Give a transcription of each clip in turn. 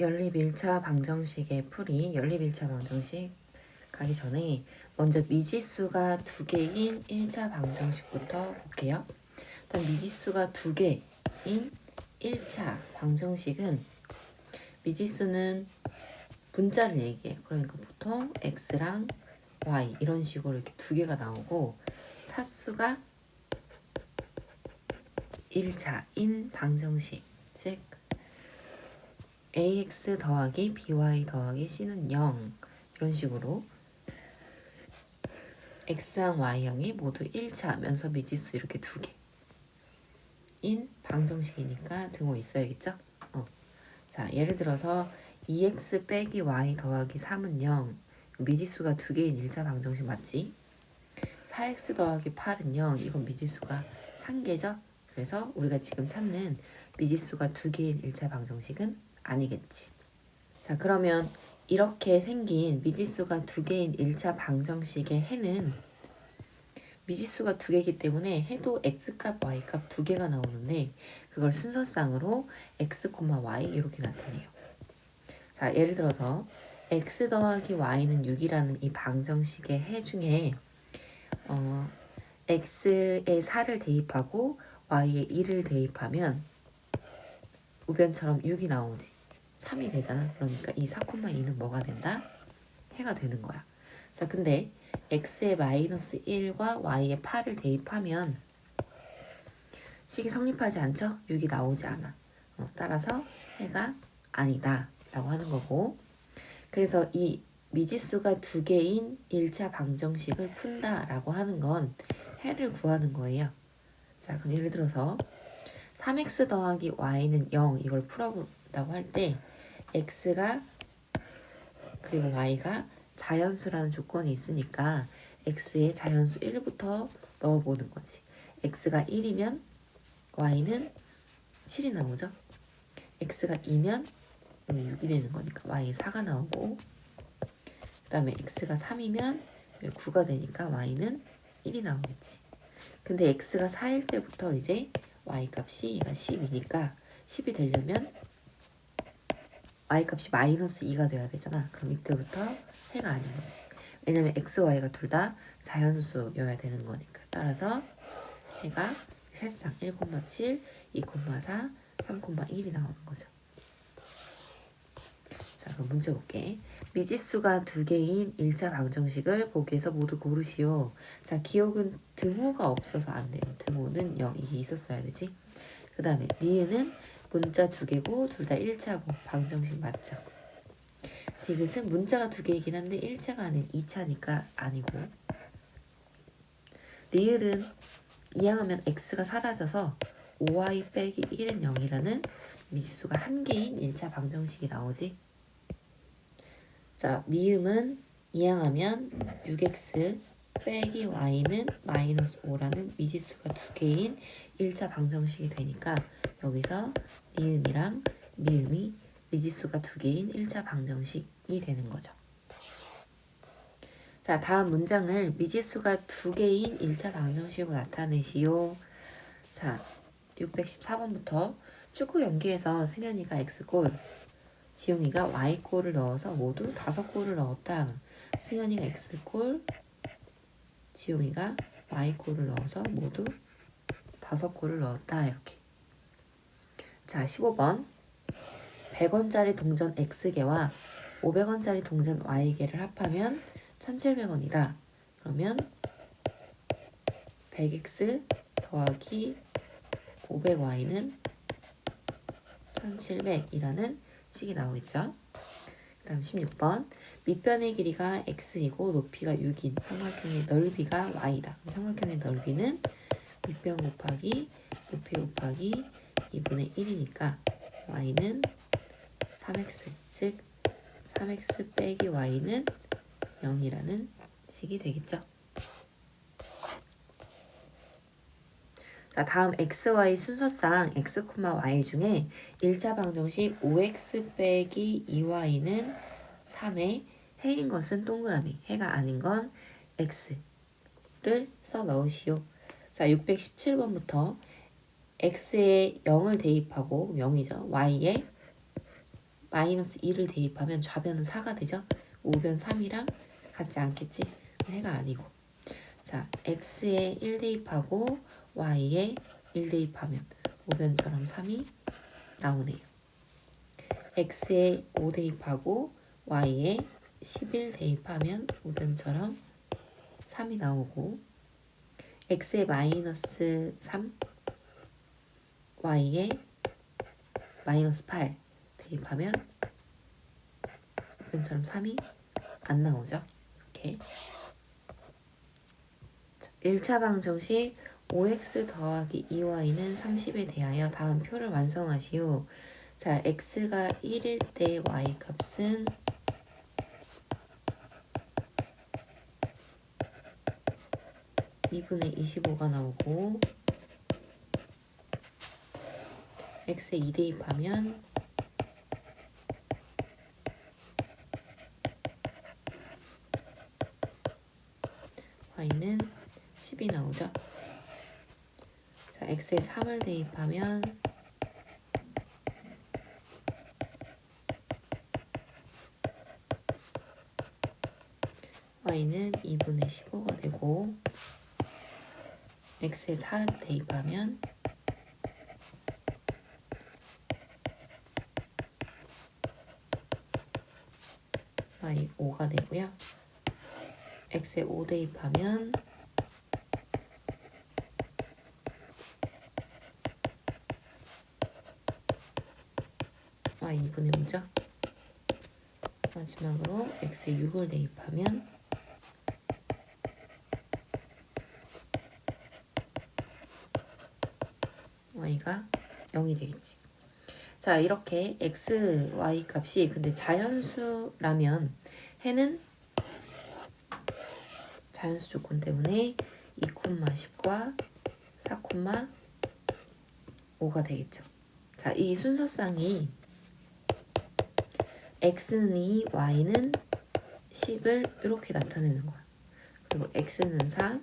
연립 1차 방정식의 풀이, 연립 1차 방정식 가기 전에 먼저 미지수가 두 개인 1차 방정식부터 볼게요. 일단 미지수가 두 개인 1차 방정식은 미지수는 분자를 얘기해. 그러니까 보통 x랑 y 이런 식으로 이렇게 두 개가 나오고 차수가 1차인 방정식, 즉 ax 더하기 by 더하기 c는 0 이런 식으로 x랑 y형이 모두 1차면서 미지수 이렇게 두 개인 방정식이니까 등호 있어야겠죠? 자, 예를 들어서 2x 빼기 y 더하기 3은 0 미지수가 두 개인 1차 방정식 맞지? 4x 더하기 8은 0 이건 미지수가 한 개죠? 그래서 우리가 지금 찾는 미지수가 두 개인 1차 방정식은 아니겠지. 자, 그러면 이렇게 생긴 미지수가 두 개인 1차 방정식의 해는 미지수가 두 개이기 때문에 해도 x값, y값 두 개가 나오는데 그걸 순서상으로 x, y 이렇게 나타내요. 자, 예를 들어서 x 더하기 y는 6이라는 이 방정식의 해 중에 x에 4를 대입하고 y에 1을 대입하면 우변처럼 6이 나오지. 3이 되잖아. 그러니까 이 4,2는 뭐가 된다? 해가 되는 거야. 자, 근데 x에 마이너스 1과 y에 8을 대입하면 식이 성립하지 않죠? 6이 나오지 않아. 따라서 해가 아니다 라고 하는 거고, 그래서 이 미지수가 두 개인 1차 방정식을 푼다 라고 하는 건 해를 구하는 거예요. 자, 그럼 예를 들어서 3x 더하기 y는 0 이걸 풀어본다고 할 때 x가 그리고 y가 자연수라는 조건이 있으니까 x에 자연수 1부터 넣어보는 거지. x가 1이면 y는 7이 나오죠. x가 2면 여기 6이 되는 거니까 y에 4가 나오고, 그 다음에 x가 3이면 9가 되니까 y는 1이 나오겠지. 근데 x가 4일 때부터 이제 y값이 얘가 10이니까 10이 되려면 y값이 마이너스 2가 돼야 되잖아. 그럼 이때부터 해가 아닌 거지. 왜냐면 x, y가 둘 다 자연수여야 되는 거니까. 따라서 해가 새상 1,7, 2,4, 3,1이 나오는 거죠. 자, 그럼 문제 볼게. 미지수가 두 개인 1차 방정식을 보기에서 모두 고르시오. 자, 기억은 등호가 없어서 안 돼요. 등호는 0 이게 있었어야 되지. 그 다음에 니은은 문자 두 개고 둘 다 1차고 방정식 맞죠? 디귿은 문자가 두 개이긴 한데 1차가 아닌 2차니까 아니고, 리을은 이항하면 x가 사라져서 5y 빼기 1은 0이라는 미지수가 한 개인 1차 방정식이 나오지. 자, 미음은 이항하면 6x 빼기 y는 마이너스 5라는 미지수가 두 개인 1차 방정식이 되니까 여기서 니음이랑 미음이 미지수가 두 개인 1차 방정식이 되는 거죠. 자, 다음 문장을 미지수가 두 개인 1차 방정식으로 나타내시오. 자, 614번부터 축구 경기에서 승현이가 X골, 지용이가 Y골을 넣어서 모두 5골을 넣었다. 승현이가 X골, 지용이가 Y골을 넣어서 모두 5골을 넣었다. 이렇게. 자, 15번 100원짜리 동전 X개와 500원짜리 동전 Y개를 합하면 1,700원이다. 그러면 100X 더하기 500Y는 1,700이라는 식이 나오겠죠. 그 다음 16번 밑변의 길이가 x이고 높이가 6인 삼각형의 넓이가 y다. 삼각형의 넓이는 밑변 곱하기 높이 곱하기 2분의 1이니까 y는 3x, 즉 3x 빼기 y는 0이라는 식이 되겠죠. 자, 다음 x, y 순서상 x, y 중에 1차 방정식 5x 빼기 2y는 3의 해인 것은 동그라미, 해가 아닌 건 x를 써 넣으시오. 자, 617번부터 x에 0을 대입하고 0이죠. y에 마이너스 2를 대입하면 좌변은 4가 되죠. 우변 3이랑 같지 않겠지? 해가 아니고. 자, x에 1 대입하고 y에 1 대입하면 우변처럼 3이 나오네요. x에 5 대입하고 y에 11 대입하면 우변처럼 3이 나오고, x에 마이너스 3, y에 마이너스 8 대입하면 우변처럼 3이 안 나오죠. 이렇게 1차 방정식 5x 더하기 2y는 30에 대하여 다음 표를 완성하시오. 자, x가 1일 때 y 값은 2분의 25가 나오고, x에 2 대입하면 y는 10이 나오죠. 자, x에 3을 대입하면 y는 2분의 15가 되고, x에 4 대입하면 y 5가 되고요. x에 5 대입하면 y 2분의 5죠. 마지막으로 x에 6을 대입하면 y가 0이 되겠지. 자, 이렇게 x, y 값이 근데 자연수라면 해는 자연수 조건 때문에 2,10과 4,5가 되겠죠. 자, 이 순서상이 x는 2, y는 10을 이렇게 나타내는 거야. 그리고 x는 4,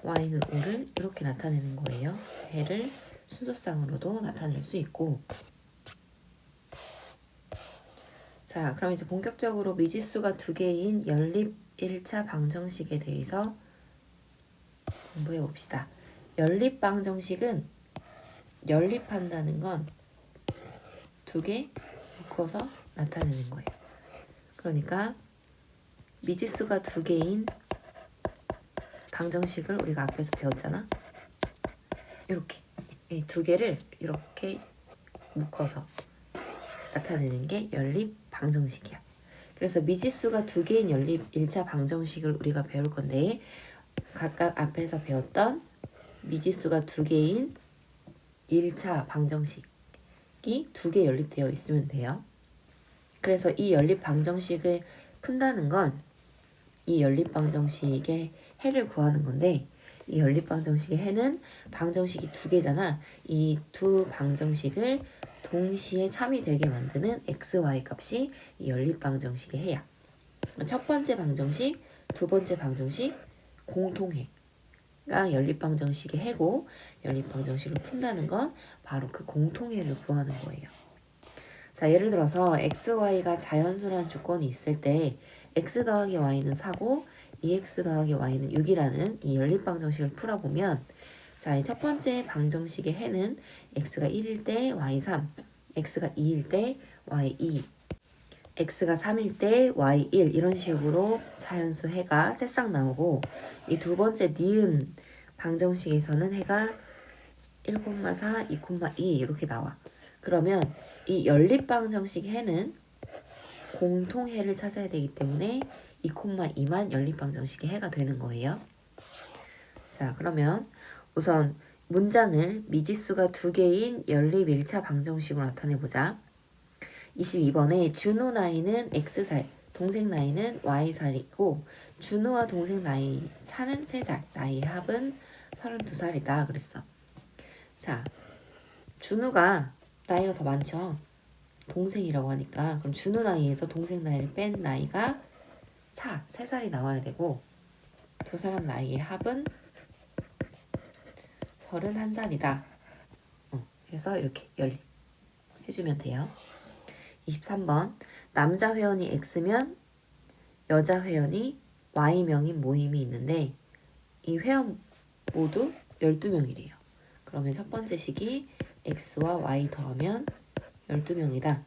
y는 5를 이렇게 나타내는 거예요. 해를 순서상으로도 나타낼 수 있고. 자, 그럼 이제 본격적으로 미지수가 2개인 연립 1차 방정식에 대해서 공부해 봅시다. 연립 방정식은 연립한다는 건 2개 묶어서 나타내는 거예요. 그러니까 미지수가 2개인 방정식을 우리가 앞에서 배웠잖아. 이렇게 이 2개를 이렇게 묶어서 나타내는 게 연립 방정식이야. 그래서 미지수가 2개인 연립 1차 방정식을 우리가 배울 건데, 각각 앞에서 배웠던 미지수가 2개인 1차 방정식이 2개 연립되어 있으면 돼요. 그래서 이 연립 방정식을 푼다는 건 이 연립 방정식의 해를 구하는 건데, 이 연립 방정식의 해는 방정식이 2개잖아. 이 두 방정식을 동시에 참이되게 만드는 x, y 값이 이 연립 방정식의 해야. 첫 번째 방정식, 두 번째 방정식 공통해가 연립 방정식의 해고, 연립 방정식을 푼다는 건 바로 그 공통해를 구하는 거예요. 자, 예를 들어서 x, y가 자연수란 조건이 있을 때 x 더하기 y는 4고 2x 더하기 y는 6이라는 이 연립 방정식을 풀어보면, 자, 이 첫 번째 방정식의 해는 x가 1일 때 y 3, x가 2일 때 y 2, x가 3일 때 y 1 이런 식으로 자연수 해가 새싹 나오고, 이 두 번째 니은 방정식에서는 해가 1,4, 2,2 이렇게 나와. 그러면 이 연립 방정식 해는 공통해를 찾아야 되기 때문에 2,2만 연립 방정식의 해가 되는 거예요. 자, 그러면 우선 문장을 미지수가 2개인 연립 1차 방정식으로 나타내보자. 22번에 준우 나이는 X살, 동생 나이는 Y살이고 준우와 동생 나이 차는 3살, 나이의 합은 32살이다 그랬어. 자, 준우가 나이가 더 많죠. 동생이라고 하니까 그럼 준우 나이에서 동생 나이를 뺀 나이가 3살이 나와야 되고, 두 사람 나이의 합은 31살이다. 그래서 이렇게 연립해주면 돼요. 23번. 남자 회원이 X면 여자 회원이 Y명인 모임이 있는데 이 회원 모두 12명이래요. 그러면 첫 번째 식이 X와 Y 더하면 12명이다.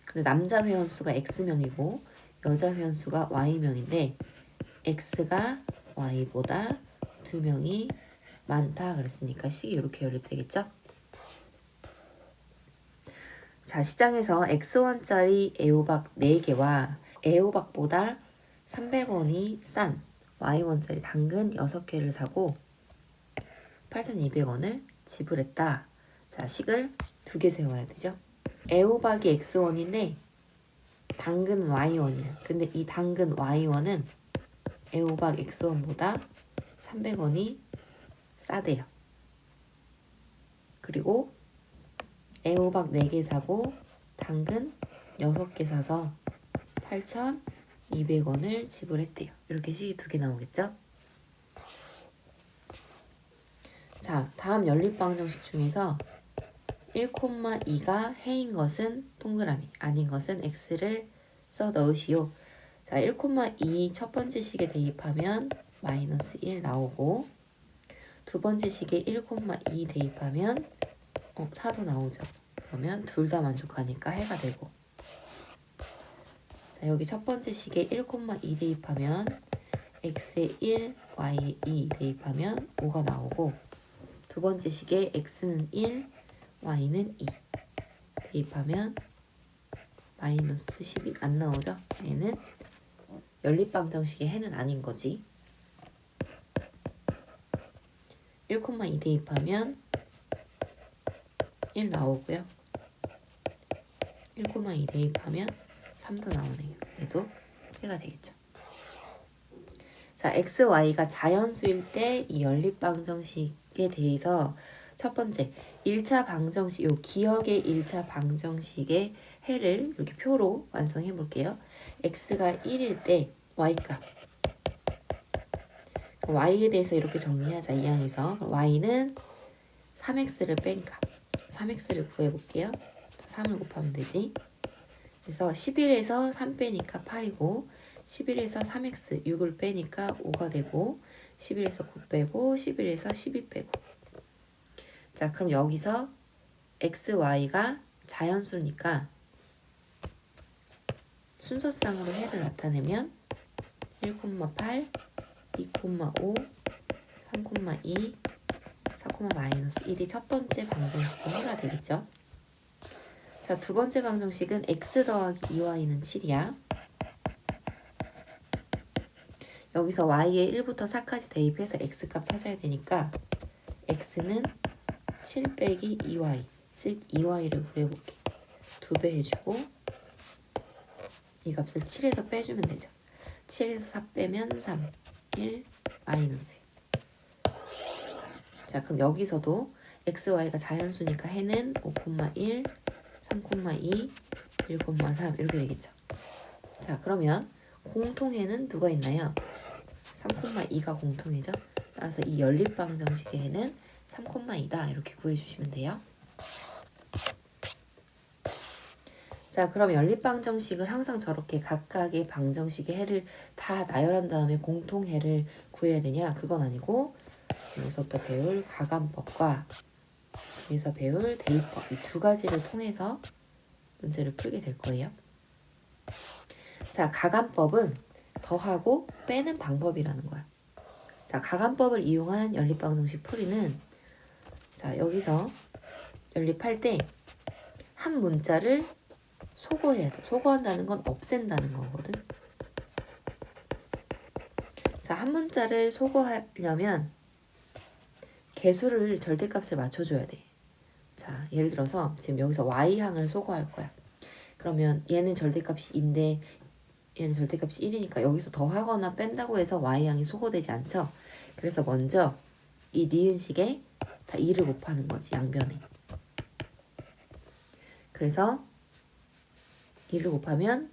근데 남자 회원 수가 X명이고 여자 회원 수가 Y명인데 X가 Y보다 2명이 많다 그랬으니까 식이 이렇게 연립되겠죠? 자, 시장에서 X1짜리 애호박 4개와 애호박보다 300원이 싼 Y1짜리 당근 6개를 사고 8,200원을 지불했다. 자, 식을 2개 세워야 되죠. 애호박이 X1인데 당근 Y1이야. 근데 이 당근 Y1은 애호박 X1보다 300원이 싸대요. 그리고 애호박 4개 사고 당근 6개 사서 8,200원을 지불했대요. 이렇게 식이 2개 나오겠죠? 자, 다음 연립방정식 중에서 1,2가 해인 것은 동그라미, 아닌 것은 X를 써 넣으시오. 자, 1,2 첫 번째 식에 대입하면 마이너스 1 나오고 두 번째 식에 1,2 대입하면 4도 나오죠. 그러면 둘 다 만족하니까 해가 되고 자, 여기 첫 번째 식에 1,2 대입하면 x에 1, y에 2 대입하면 5가 나오고 두 번째 식에 x는 1, y는 2 대입하면 마이너스 10이 안 나오죠. 얘는 연립방정식의 해는 아닌 거지. 1,2 대입하면 1 나오고요. 1,2 대입하면 3도 나오네요. 얘도 해가 되겠죠. 자, x, y가 자연수일 때 이 연립방정식에 대해서 첫 번째 1차 방정식, 요 기억의 1차 방정식의 해를 이렇게 표로 완성해 볼게요. x가 1일 때 y값 y에 대해서 이렇게 정리하자. 이 항에서 y는 3x를 뺀 값 3x를 구해볼게요. 3을 곱하면 되지. 그래서 11에서 3 빼니까 8이고 11에서 3x 6을 빼니까 5가 되고 11에서 9 빼고 11에서 12 빼고 자, 그럼 여기서 x, y가 자연수니까 순서상으로 해를 나타내면 1,8, 2,5, 3,2, 4,-1이 첫 번째 방정식의 해가 되겠죠. 자, 두 번째 방정식은 x 더하기 2y는 7이야. 여기서 y에 1부터 4까지 대입해서 x값 찾아야 되니까 x는 7 빼기 2y, 즉 2y를 구해볼게. 2배 해주고 이 값을 7에서 빼주면 되죠. 7에서 4 빼면 3, 1, 마이너스. 자, 그럼 여기서도 x, y가 자연수니까 해는 5,1, 3,2, 1,3 이렇게 되겠죠. 자, 그러면 공통해는 누가 있나요? 3,2가 공통이죠. 따라서 이 연립방정식의 해는 3,2다 이렇게 구해주시면 돼요. 자, 그럼 연립방정식을 항상 저렇게 각각의 방정식의 해를 다 나열한 다음에 공통해를 구해야 되냐? 그건 아니고 여기서부터 배울 가감법과 여기서 배울 대입법 이 두 가지를 통해서 문제를 풀게 될 거예요. 자, 가감법은 더하고 빼는 방법이라는 거야. 자, 가감법을 이용한 연립방정식 풀이는 자, 여기서 연립할 때 한 문자를 소거해야 돼. 소거한다는 건 없앤다는 거거든. 자, 한 문자를 소거하려면 개수를 절대값을 맞춰줘야 돼. 자, 예를 들어서 지금 여기서 y항을 소거할 거야. 그러면 얘는 절대값이 2인데 얘는 절대값이 1이니까 여기서 더하거나 뺀다고 해서 y항이 소거되지 않죠. 그래서 먼저 이 니은식에 다 2를 곱하는 거지, 양변에. 그래서 2를 곱하면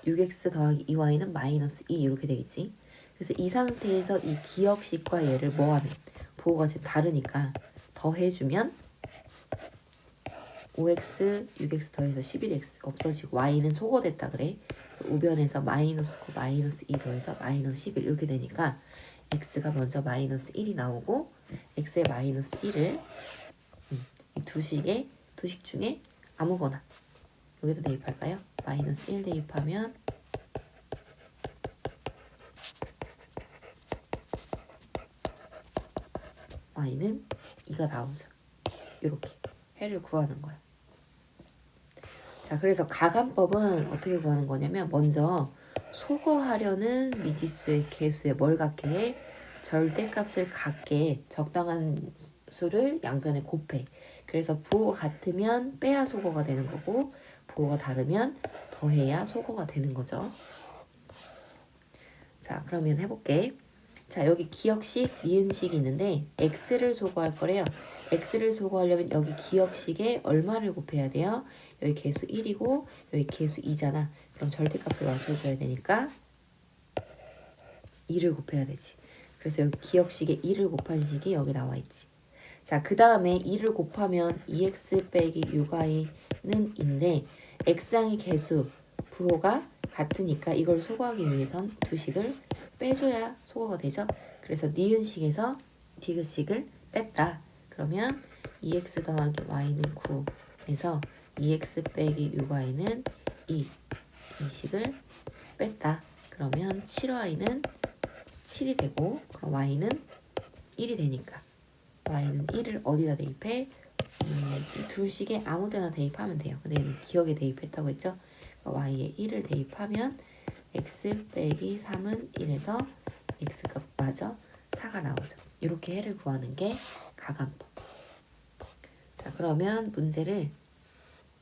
6x 더하기 2y는 마이너스 2 이렇게 되겠지. 그래서 이 상태에서 이 기억식과 얘를 뭐하면 부호가 지금 다르니까 더해주면 5x, 6x 더해서 11x 없어지고 y는 소거됐다 그래. 그래서 우변에서 마이너스 9, 마이너스 2 더해서 마이너스 11 이렇게 되니까 x가 먼저 마이너스 1이 나오고 x의 마이너스 1을 이 두식 중에 아무거나 여기다 대입할까요? 마이너스 1 대입하면 y는 2가 나오죠. 이렇게 해를 구하는 거야. 자, 그래서 가감법은 어떻게 구하는 거냐면 먼저 소거하려는 미지수의 개수에 뭘 갖게 해? 절대값을 갖게 적당한 수를 양변에 곱해. 그래서 부호가 같으면 빼야 소거가 되는 거고 부호가 다르면 더해야 소거가 되는 거죠. 자, 그러면 해볼게. 자, 여기 기억식, 니은식이 있는데 x를 소거할 거래요. x를 소거하려면 여기 기억식에 얼마를 곱해야 돼요? 여기 개수 1이고 여기 개수 2잖아. 그럼 절대값을 맞춰줘야 되니까 2를 곱해야 되지. 그래서 여기 기억식에 2를 곱한 식이 여기 나와 있지. 자, 그 다음에 2를 곱하면 2x 빼기 6y는 인데 x항의 개수, 부호가 같으니까 이걸 소거하기 위해선 두식을 빼줘야 소거가 되죠. 그래서 니은식에서 디귿식을 뺐다. 그러면 2x 더하기 y는 9에서 2x 빼기 6y는 2. 이 식을 뺐다. 그러면 7y는 7이 되고 그럼 y는 1이 되니까 y는 1을 어디다 대입해? 이 두 식에 아무 데나 대입하면 돼요. 근데 얘는 기억에 대입했다고 했죠? 그러니까 y에 1을 대입하면 x 빼기 3은 1에서 x값 맞아 4가 나오죠. 이렇게 해를 구하는 게 가감법. 자, 그러면 문제를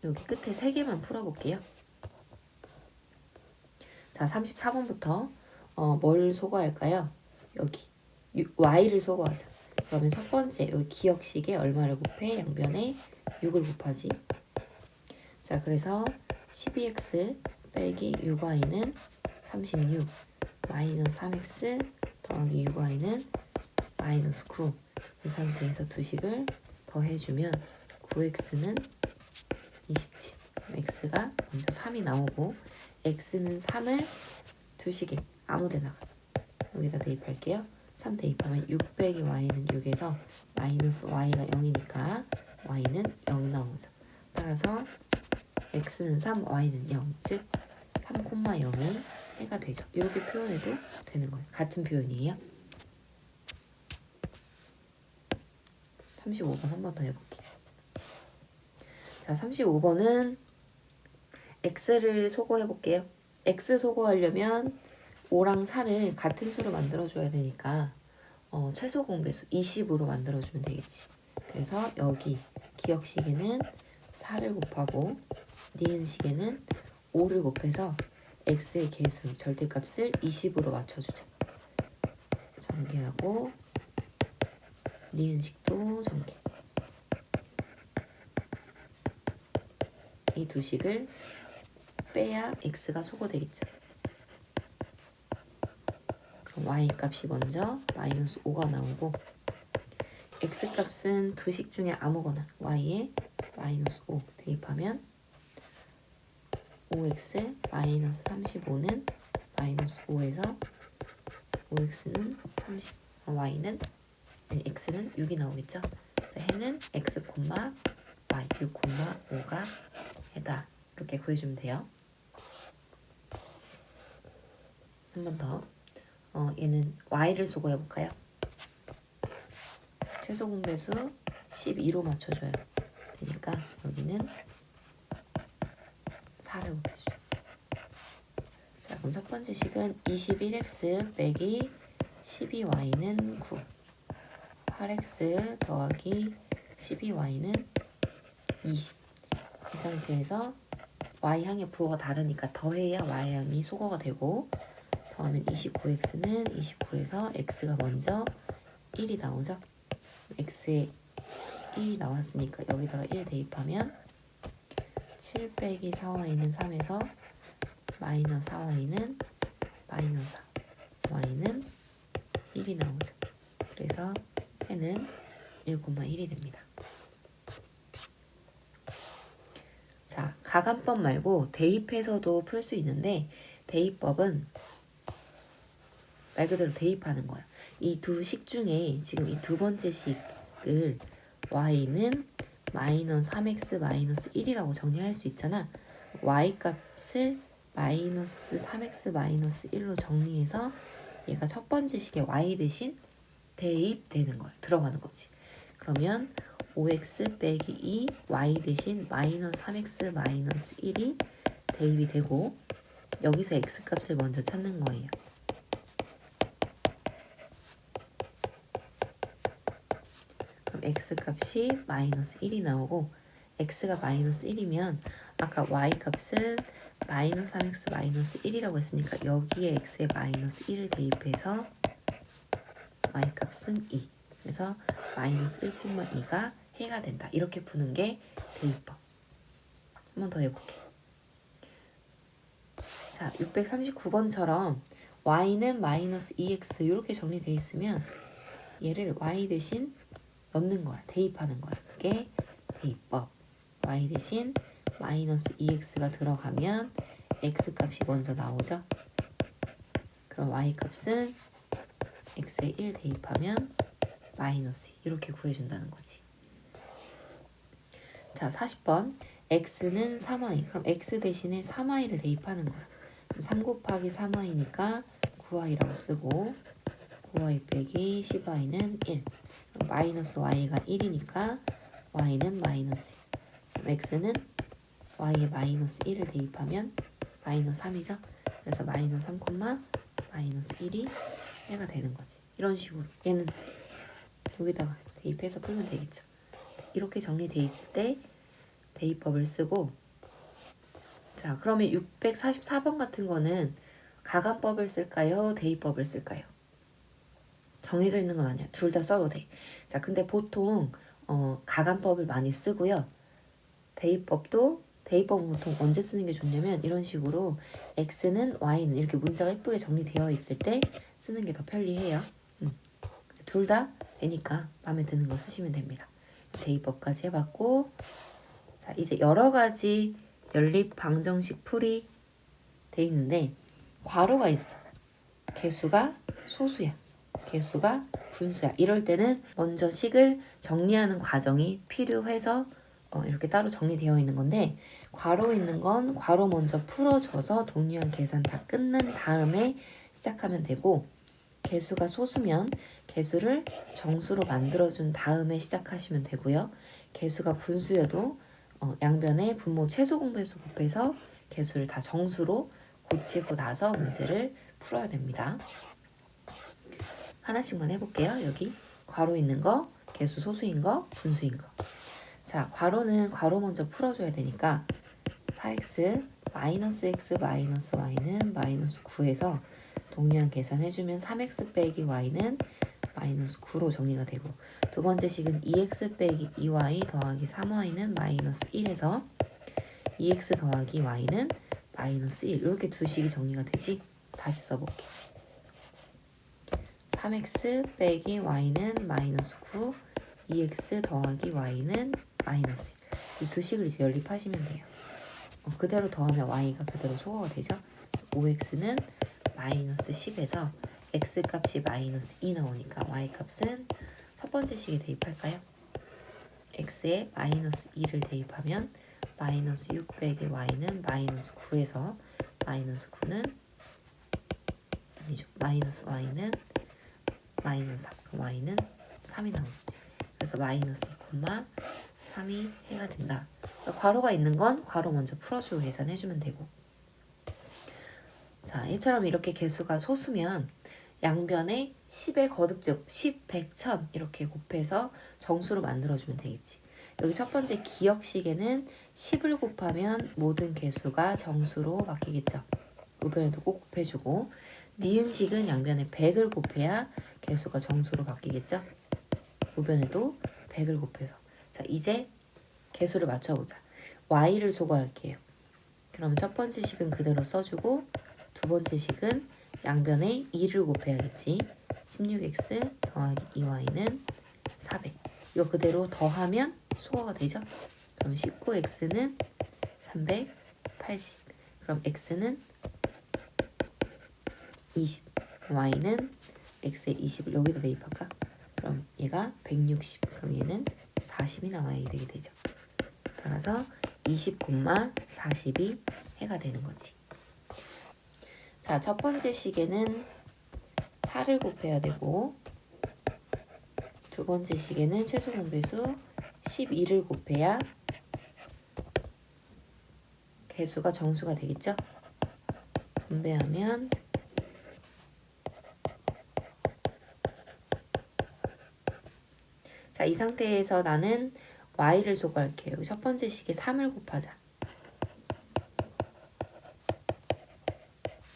여기 끝에 3개만 풀어볼게요. 자, 34번부터 뭘 소거할까요? 여기 y를 소거하자. 그러면 첫 번째 여기 기억식에 얼마를 곱해? 양변에 6을 곱하지. 자, 그래서 12x 빼기 6y는 36 마이너스 3x 더하기 6y는 마이너스 9. 이 상태에서 두식을 더해주면 9x는 27. x가 먼저 3이 나오고 x는 3을 두식에 아무데나가 여기다 대입할게요. 3 대입하면 6 빼기 y는 6에서 마이너스 y가 0이니까 y는 0 나오죠. 따라서 x는 3, y는 0, 즉 3,0이 해가 되죠. 이렇게 표현해도 되는 거예요. 같은 표현이에요. 35번 한 번 더 해볼게요. 자, 35번은 x를 소거해볼게요. x 소거하려면 5랑 4를 같은 수로 만들어줘야 되니까 최소 공배수 20으로 만들어주면 되겠지. 그래서 여기 기억식에는 4를 곱하고 니은식에는 5를 곱해서 x의 개수 절대값을 20으로 맞춰주자. 전개하고 니은식도 전개. 이 두 식을 빼야 x가 소거되겠죠. 그럼 y 값이 먼저 마이너스 5가 나오고 x 값은 두 식 중에 아무거나 y에 마이너스 5 대입하면 5x 마이너스 35는 마이너스 5에서 5x는 30, y는 x는 6이 나오겠죠. 그래서 해는 x, y 6, 5가 해다. 이렇게 구해주면 돼요. 한 번 더. 얘는 y를 소거해볼까요? 최소 공배수 12로 맞춰줘요. 되니까 여기는 4를 곱해주죠. 자, 그럼 첫 번째 식은 21x 빼기 12y는 9 8x 더하기 12y는 20. 이 상태에서 y항의 부호가 다르니까 더해야 y항이 소거가 되고 더하면 29x는 29에서 x가 먼저 1이 나오죠. x에 1이 나왔으니까 여기다가 1 대입하면 7 빼기 4y는 3에서 마이너스 4y는 마이너스 4 y는 1이 나오죠. 그래서 해는 1,1이 됩니다. 가간법 말고 대입해서도 풀 수 있는데 대입법은 말 그대로 대입하는 거야. 이 두 식 중에 지금 이 두 번째 식을 y는 마이너스 3x 마이너스 1이라고 정리할 수 있잖아. y 값을 마이너스 3x 마이너스 1로 정리해서 얘가 첫 번째 식의 y 대신 대입되는 거야. 들어가는 거지. 그러면 5x 빼기 2 y 대신 마이너스 3x 마이너스 1이 대입이 되고 여기서 x 값을 먼저 찾는 거예요. 그럼 x 값이 마이너스 1이 나오고 x가 마이너스 1이면 아까 y 값은 마이너스 3x 마이너스 1이라고 했으니까 여기에 x에 마이너스 1을 대입해서 y 값은 2. 그래서 마이너스 1,2가 해가 된다. 이렇게 푸는 게 대입법. 한 번 더 해볼게. 자, 639번처럼 y는 마이너스 2x 이렇게 정리되어 있으면 얘를 y 대신 넣는 거야. 대입하는 거야. 그게 대입법. y 대신 마이너스 2x가 들어가면 x 값이 먼저 나오죠. 그럼 y 값은 x에 1 대입하면 마이너스 2 이렇게 구해준다는 거지. 자, 40번 x는 3y. 그럼 x 대신에 3y를 대입하는 거야. 3 곱하기 3y니까 9y라고 쓰고 9y 빼기 10y는 1. 마이너스 y가 1이니까 y는 마이너스 1. 그럼 x는 y에 마이너스 1을 대입하면 마이너스 3이죠. 그래서 마이너스 3, 마이너스 1이 해가 되는 거지. 이런 식으로 얘는 여기다가 대입해서 풀면 되겠죠. 이렇게 정리돼 있을 때 대입법을 쓰고 자 그러면 644번 같은 거는 가간법을 쓸까요? 대입법을 쓸까요? 정해져 있는 건 아니야. 둘 다 써도 돼. 자 근데 보통 가간법을 많이 쓰고요. 대입법은 보통 언제 쓰는 게 좋냐면 이런 식으로 x는 y는 이렇게 문자가 예쁘게 정리되어 있을 때 쓰는 게 더 편리해요. 둘 다 되니까 마음에 드는 거 쓰시면 됩니다. 대입법까지 해봤고 자 이제 여러 가지 연립 방정식 풀이 돼 있는데 괄호가 있어. 개수가 소수야. 개수가 분수야. 이럴 때는 먼저 식을 정리하는 과정이 필요해서 이렇게 따로 정리되어 있는 건데 괄호 있는 건 괄호 먼저 풀어줘서 동류한 계산 다 끝난 다음에 시작하면 되고 개수가 소수면 개수를 정수로 만들어준 다음에 시작하시면 되고요. 개수가 분수여도 양변에 분모 최소 공배수 곱해서 개수를 다 정수로 고치고 나서 문제를 풀어야 됩니다. 하나씩만 해볼게요. 여기 괄호 있는 거, 개수 소수인 거, 분수인 거. 자, 괄호는 괄호 먼저 풀어줘야 되니까 4x 마이너스 x 마이너스 y는 마이너스 9에서 동류한 계산해주면 3x 빼기 y는 마이너스 9로 정리가 되고 두 번째 식은 2x 빼기 2y 더하기 3y는 마이너스 1에서 2x 더하기 y는 마이너스 1 이렇게 두 식이 정리가 되지? 다시 써볼게. 3x 빼기 y는 마이너스 9 2x 더하기 y는 마이너스 1 이 두 식을 이제 연립하시면 돼요. 그대로 더하면 y가 그대로 소거가 되죠? 5x는 마이너스 10에서 x 값이 마이너스 2 나오니까 y 값은 첫 번째 식에 대입할까요? x에 마이너스 2를 대입하면 마이너스 6 빼기 y는 마이너스 9에서 마이너스 9는 아니죠. 마이너스 y는 마이너스 3 그럼 y는 3이 나오지. 그래서 마이너스 2, 3이 해가 된다. 그러니까 괄호가 있는 건 괄호 먼저 풀어주고 계산해주면 되고 자 이처럼 이렇게 개수가 소수면 양변에 10의 거듭제곱 10, 100, 1000 이렇게 곱해서 정수로 만들어주면 되겠지. 여기 첫 번째 기역식에는 10을 곱하면 모든 개수가 정수로 바뀌겠죠. 우변에도 꼭 곱해주고 니은식은 양변에 100을 곱해야 개수가 정수로 바뀌겠죠. 우변에도 100을 곱해서 자 이제 개수를 맞춰보자. y를 소거할게요. 그러면 첫 번째 식은 그대로 써주고 두 번째 식은 양변에 2를 곱해야겠지. 16x 더하기 2y는 400. 이거 그대로 더하면 소거가 되죠. 그럼 19x는 380. 그럼 x는 20. 그럼 y는 x에 20을 여기다 대입할까? 그럼 얘가 160. 그럼 얘는 40이 나와야 되게 되죠. 따라서 20, 40이 해가 되는 거지. 자, 첫 번째 식에는 4를 곱해야 되고, 두 번째 식에는 최소 공배수 12를 곱해야 개수가 정수가 되겠죠? 분배하면 자, 이 상태에서 나는 y를 소거할게요. 첫 번째 식에 3을 곱하자.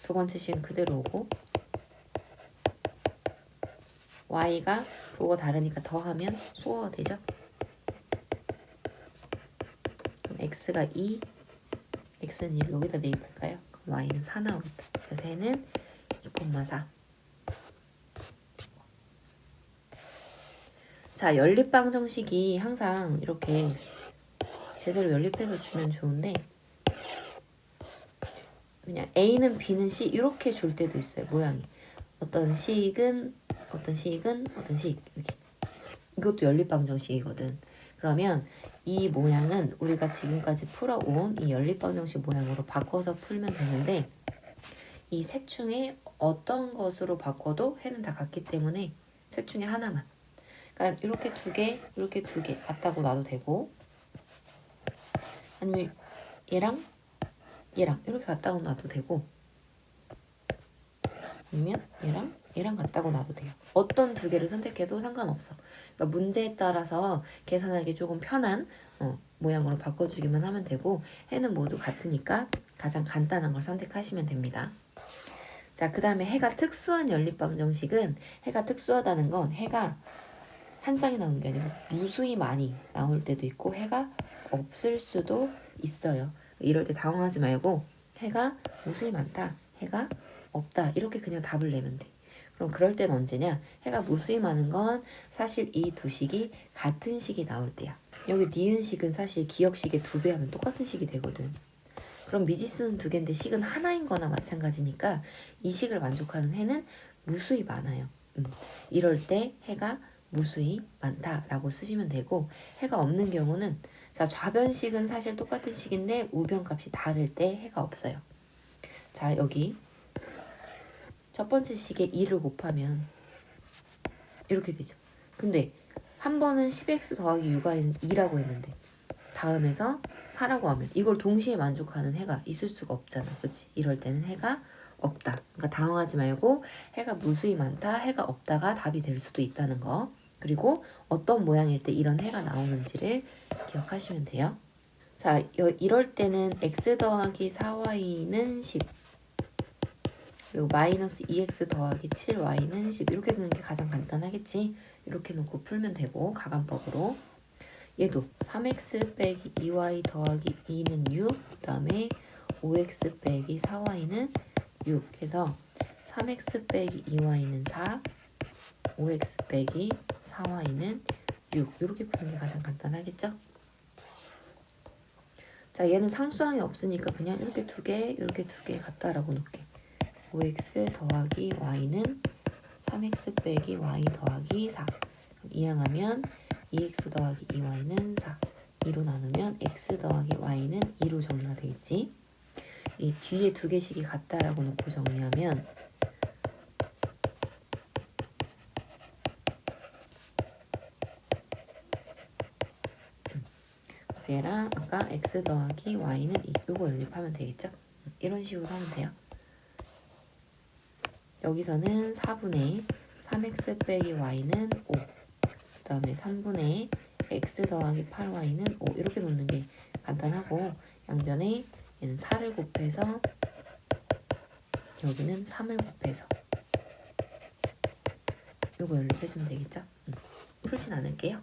두 번째 식은 그대로 오고, y가 그거 다르니까 더하면 소거가 되죠? 그럼 x가 2, x는 1 여기다 대입할까요? 그럼 y는 4 나오겠다. 그래서 얘는 2,4. 자, 연립방정식이 항상 이렇게 제대로 연립해서 주면 좋은데, 그냥 A는 B는 C 이렇게 줄 때도 있어요. 모양이 어떤 식은 이렇게. 이것도 연립방정식이거든. 그러면 이 모양은 우리가 지금까지 풀어온 이 연립방정식 모양으로 바꿔서 풀면 되는데, 이 셋 중에 어떤 것으로 바꿔도 해는 다 같기 때문에 셋 중에 하나만. 그러니까 이렇게 두 개, 이렇게 두 개 같다고 놔도 되고, 아니면 얘랑 이렇게 같다고 놔도 되고, 아니면 얘랑 같다고 놔도 돼요. 어떤 두 개를 선택해도 상관없어. 그러니까 문제에 따라서 계산하기 조금 편한 모양으로 바꿔주기만 하면 되고, 해는 모두 같으니까 가장 간단한 걸 선택하시면 됩니다. 자, 그 다음에 해가 특수한 연립방정식은, 해가 특수하다는 건 해가 한 쌍이 나오는 게 아니고 무수히 많이 나올 때도 있고 해가 없을 수도 있어요. 이럴 때 당황하지 말고 해가 무수히 많다, 해가 없다 이렇게 그냥 답을 내면 돼. 그럼 그럴 때는 언제냐? 해가 무수히 많은 건 사실 이 두 식이 같은 식이 나올 때야. 여기 니은식은 사실 기역식의 2배 하면 똑같은 식이 되거든. 그럼 미지수는 2개인데 식은 하나인 거나 마찬가지니까 이 식을 만족하는 해는 무수히 많아요. 이럴 때 해가 무수히 많다라고 쓰시면 되고, 해가 없는 경우는, 자, 좌변식은 사실 똑같은 식인데 우변값이 다를 때 해가 없어요. 자, 여기 첫 번째 식에 2를 곱하면 이렇게 되죠. 근데 한 번은 10x 더하기 6y는 2라고 했는데 다음에서 4라고 하면 이걸 동시에 만족하는 해가 있을 수가 없잖아. 그치? 이럴 때는 해가 없다. 그러니까 당황하지 말고 해가 무수히 많다, 해가 없다가 답이 될 수도 있다는 거. 그리고 어떤 모양일 때 이런 해가 나오는지를 기억하시면 돼요. 자, 이럴 때는 x 더하기 4y는 10, 그리고 마이너스 2x 더하기 7y는 10 이렇게 두는 게 가장 간단하겠지. 이렇게 놓고 풀면 되고, 가감법으로. 얘도 3x 빼기 2y 더하기 2는 6, 그 다음에 5x 빼기 4y는 6 해서 3x 빼기 2y는 4, 5x 빼기 4y는 6 이렇게 푸는 게 가장 간단하겠죠? 자, 얘는 상수항이 없으니까 그냥 이렇게 두 개, 이렇게 두 개 같다라고 놓을게. 5x 더하기 y는 3x 빼기 y 더하기 4. 그럼 이항하면 2x 더하기 2y는 4. 2로 나누면 x 더하기 y는 2로 정리가 되겠지. 이 뒤에 두 개씩이 같다라고 놓고 정리하면 그래서 얘랑 아까 x 더하기 y는 2 요거 연립하면 되겠죠. 이런 식으로 하면 돼요. 여기서는 4분의 3x 빼기 y는 5, 그 다음에 3분의 x 더하기 8y는 5 이렇게 놓는 게 간단하고, 양변에 얘는 4를 곱해서 여기는 3을 곱해서 요거 연립해주면 되겠죠? 풀진 않을게요.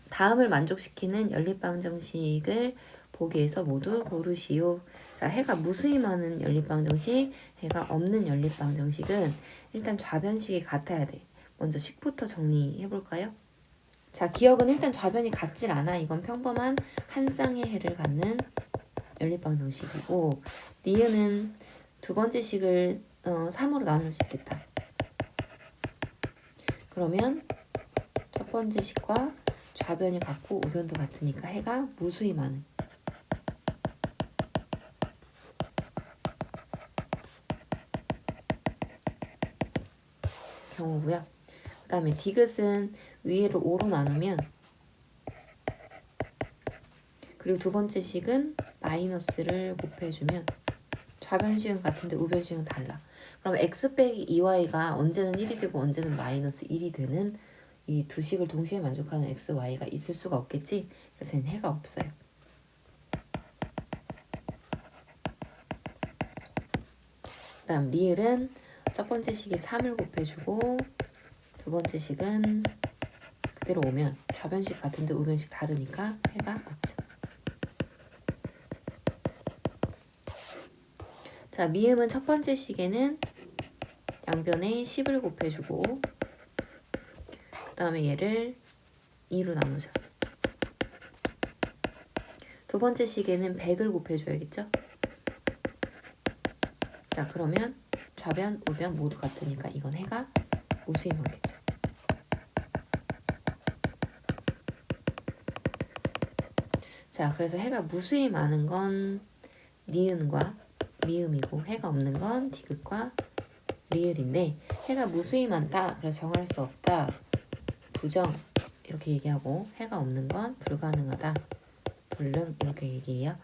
다음을 만족시키는 연립방정식을 보기에서 모두 고르시오. 자, 해가 무수히 많은 연립방정식, 해가 없는 연립방정식은 일단 좌변식이 같아야 돼. 먼저 식부터 정리해볼까요? 자, 기억은 일단 좌변이 같질 않아. 이건 평범한 한 쌍의 해를 갖는 연립방정식이고 니은은 두 번째 식을 3으로 나눌 수 있겠다. 그러면 첫 번째 식과 좌변이 같고 우변도 같으니까 해가 무수히 많은 경우고요. 그 다음에 디귿은 위에를 5로 나누면 그리고 두 번째 식은 마이너스를 곱해주면 좌변식은 같은데 우변식은 달라. 그럼 x 빼기 2y가 언제는 1이 되고 언제는 마이너스 1이 되는 이 두 식을 동시에 만족하는 x, y가 있을 수가 없겠지? 그래서 얘는 해가 없어요. 그 다음 리을은 첫 번째 식이 3을 곱해주고 두 번째 식은 그대로 오면 좌변식 같은데 우변식 다르니까 해가 없죠. 자, 미음은 첫 번째 식에는 양변에 10을 곱해주고 그 다음에 얘를 2로 나누죠. 두 번째 식에는 100을 곱해줘야겠죠? 자, 그러면 좌변, 우변 모두 같으니까 이건 해가 무수히 많겠죠. 자, 그래서 해가 무수히 많은 건 니은과 미음이고 해가 없는 건 디귿과 리을인데 해가 무수히 많다. 그래서 정할 수 없다. 부정 이렇게 얘기하고 해가 없는 건 불가능하다. 불능 이렇게 얘기해요.